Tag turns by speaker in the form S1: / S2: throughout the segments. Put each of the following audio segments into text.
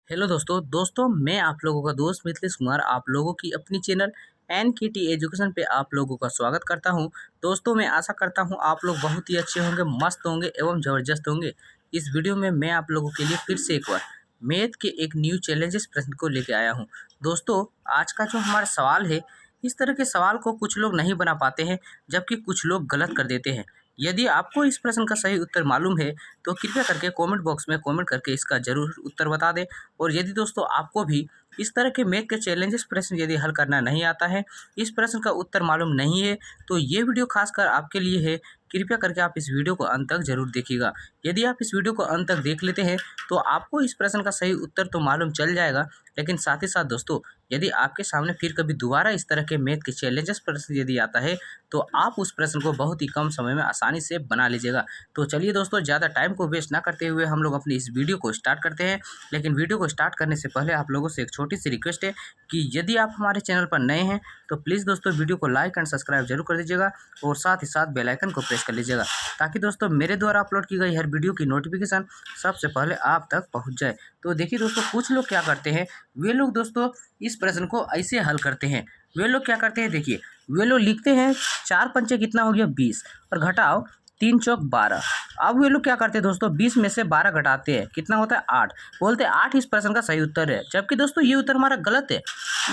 S1: Hello दोस्तों मैं आप लोगों का दोस्त मिथिलेश कुमार आप लोगों की अपनी चैनल एनकेटी एजुकेशन पे आप लोगों का स्वागत करता हूं। दोस्तों मैं आशा करता हूं आप लोग बहुत ही अच्छे होंगे, मस्त होंगे एवं ज़बरदस्त होंगे। इस वीडियो में मैं आप लोगों के लिए फिर से एक बार मैथ के एक न्यू चैलेंजेस प्रश्न को लेके आया हूँ। दोस्तों आज का जो हमारा सवाल है, इस तरह के सवाल को कुछ लोग नहीं बना पाते हैं, जबकि कुछ लोग गलत कर देते हैं। यदि आपको इस प्रश्न का सही उत्तर मालूम है तो कृपया करके कमेंट बॉक्स में कमेंट करके इसका ज़रूर उत्तर बता दें। और यदि दोस्तों आपको भी इस तरह के मैथ के चैलेंजेस प्रश्न यदि हल करना नहीं आता है, इस प्रश्न का उत्तर मालूम नहीं है, तो ये वीडियो खासकर आपके लिए है। कृपया करके आप इस वीडियो को अंत तक जरूर देखिएगा। यदि आप इस वीडियो को अंत तक देख लेते हैं तो आपको इस प्रश्न का सही उत्तर तो मालूम चल जाएगा, लेकिन साथ ही साथ दोस्तों यदि आपके सामने फिर कभी दोबारा इस तरह के मैथ के चैलेंजेस प्रश्न यदि आता है तो आप उस प्रश्न को बहुत ही कम समय में आसानी से बना लीजिएगा। तो चलिए दोस्तों ज़्यादा टाइम को वेस्ट ना करते हुए हम लोग अपनी इस वीडियो को स्टार्ट करते हैं। लेकिन वीडियो को स्टार्ट करने से पहले आप लोगों से एक छोटी सी रिक्वेस्ट है कि यदि आप हमारे चैनल पर नए हैं तो प्लीज़ दोस्तों वीडियो को लाइक एंड सब्सक्राइब जरूर कर दीजिएगा और साथ ही साथ बेल आइकन को प्रेस कर लीजिएगा, ताकि दोस्तों मेरे द्वारा अपलोड की गई हर वीडियो की नोटिफिकेशन सबसे पहले आप तक पहुंच जाए। तो देखिए दोस्तों कुछ लोग क्या करते हैं, वे लोग दोस्तों इस प्रश्न को ऐसे हल करते हैं। वे लोग क्या करते हैं, देखिए वे लोग लिखते हैं 4 पंचे कितना हो गया 20 और घटाओ 3 चौक 12। अब वे लोग क्या करते हैं दोस्तों, 20 में से 12 घटाते हैं, कितना होता है 8। बोलते हैं 8 इस प्रश्न का सही उत्तर है, जबकि दोस्तों ये उत्तर हमारा गलत है।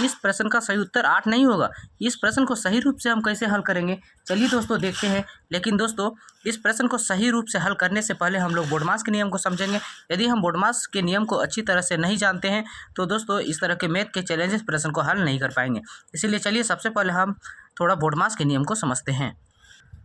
S1: इस प्रश्न का सही उत्तर 8 नहीं होगा। इस प्रश्न को सही रूप से हम कैसे हल करेंगे, चलिए दोस्तों देखते हैं। लेकिन दोस्तों इस प्रश्न को सही रूप से हल करने से पहले हम लोग बोडमास के नियम को समझेंगे। यदि हम बोडमास के नियम को अच्छी तरह से नहीं जानते हैं तो दोस्तों इस तरह के मैथ के चैलेंजेस प्रश्न को हल नहीं कर पाएंगे। इसीलिए चलिए सबसे पहले हम थोड़ा बोडमास के नियम को समझते हैं।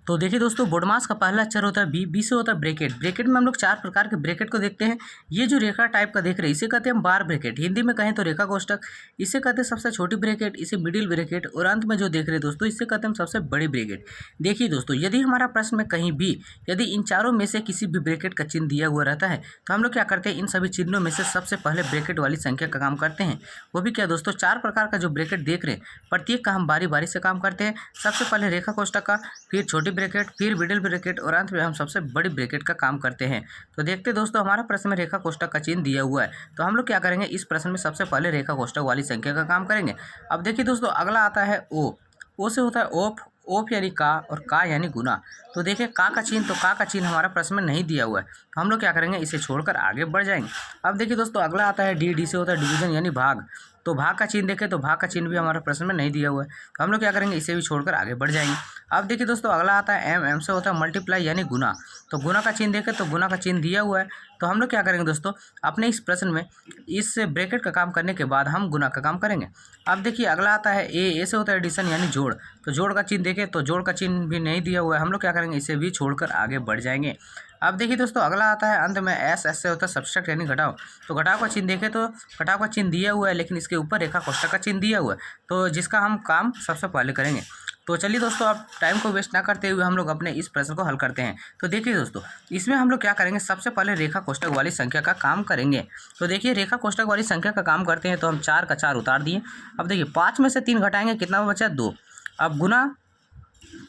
S1: तो देखिए दोस्तों बोडमास का पहला अक्षर होता है बी, बी से होता है ब्रैकेट। ब्रैकेट में हम लोग 4 प्रकार के ब्रैकेट को देखते हैं। ये जो रेखा टाइप का देख रहे हैं इसे कहते हैं हम बार ब्रैकेट, हिंदी में कहें तो रेखा कोष्टक। इसे कहते हैं सबसे छोटी ब्रैकेट, इसे मिडिल ब्रैकेट, और अंत में जो देख रहे हैं दोस्तों इसे कहते हैं हम सबसे बड़ी ब्रैकेट। देखिए दोस्तों यदि हमारा प्रश्न में कहीं भी यदि इन चारों में से किसी भी ब्रैकेट का चिन्ह दिया हुआ रहता है तो हम लोग क्या करते हैं, इन सभी चिन्हों में से सबसे पहले ब्रैकेट वाली संख्या का काम करते हैं। वो भी क्या दोस्तों, 4 प्रकार का जो ब्रैकेट देख रहे हैं प्रत्येक का हम बारी बारी से काम करते हैं। सबसे पहले रेखा कोष्टक का, फिर छोटी ब्रैकेट, फिर मिडिल ब्रैकेट और अंत में हम सबसे बड़ी ब्रैकेट का काम करते हैं। तो देखते दोस्तों हमारा प्रश्न में रेखा कोष्टक का चिन्ह दिया हुआ है, तो हम लोग क्या करेंगे, इस प्रश्न में सबसे पहले रेखा कोष्टक वाली संख्या का काम करेंगे। अब देखिए दोस्तों अगला आता है ओ। ओ से होता है ओफ, ओफ यानी का और का यानी गुना। तो देखिए का चिन्ह, तो का चिन्ह हमारा प्रश्न में नहीं दिया हुआ है, तो हम लोग क्या करेंगे, इसे छोड़कर आगे बढ़ जाएंगे। अब देखिए दोस्तों अगला आता है डी। डी से होता है डिवीजन यानी भाग। तो भाग का चिन्ह देखें तो भाग का चिन्ह भी हमारे प्रश्न में नहीं दिया हुआ है, तो हम लोग क्या करेंगे, इसे भी छोड़कर आगे बढ़ जाएंगे। अब देखिए दोस्तों अगला आता है एम। एम से होता है मल्टीप्लाई यानी गुना। तो गुना का चिन्ह देखें तो गुना का चिन्ह दिया हुआ है, तो हम लोग क्या करेंगे दोस्तों, अपने इस प्रश्न में इस ब्रैकेट का काम करने के बाद हम गुना का काम करेंगे। अब देखिए अगला आता है ए। ए से होता है एडिशन यानी जोड़। तो जोड़ का चिन्ह देखें तो जोड़ का चिन्ह भी नहीं दिया हुआ है, हम लोग क्या करेंगे, इसे भी छोड़कर आगे बढ़ जाएंगे। अब देखिए दोस्तों अगला आता है अंत में एस। एस से होता है सब्सट्रैक्ट यानी घटाओ। तो घटाव का चिन्ह देखें तो घटाव का चिन्ह दिया हुआ है, लेकिन इसके ऊपर रेखा कोष्टक का चिन्ह दिया हुआ है, तो जिसका हम काम सबसे पहले करेंगे। तो चलिए दोस्तों अब टाइम को वेस्ट ना करते हुए हम लोग अपने इस प्रश्न को हल करते हैं। तो देखिए दोस्तों इसमें हम लोग क्या करेंगे, सबसे पहले रेखा कोष्टक वाली संख्या का काम करेंगे। तो देखिए रेखा कोष्टक वाली संख्या का काम करते हैं, तो हम 4 का 4 उतार दिए। अब देखिए 5 में से 3 घटाएंगे, कितना बचा 2। अब गुना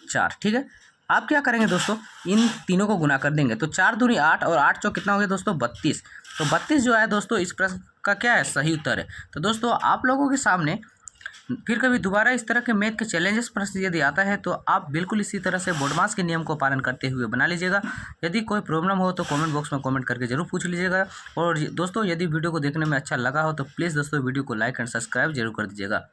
S1: 4, ठीक है। आप क्या करेंगे दोस्तों, इन तीनों को गुना कर देंगे, तो 4 दूनी 8 और 8 चौक कितना हो गया दोस्तों 32। तो 32 जो है दोस्तों इस प्रश्न का क्या है, सही उत्तर है। तो दोस्तों आप लोगों के सामने फिर कभी दोबारा इस तरह के मैथ के चैलेंजेस प्रश्न यदि आता है तो आप बिल्कुल इसी तरह से बोडमास के नियम को पालन करते हुए बना लीजिएगा। यदि कोई प्रॉब्लम हो तो कमेंट बॉक्स में कमेंट करके जरूर पूछ लीजिएगा। और दोस्तों यदि वीडियो को देखने में अच्छा लगा हो तो प्लीज़ दोस्तों वीडियो को लाइक एंड सब्सक्राइब जरूर कर दीजिएगा।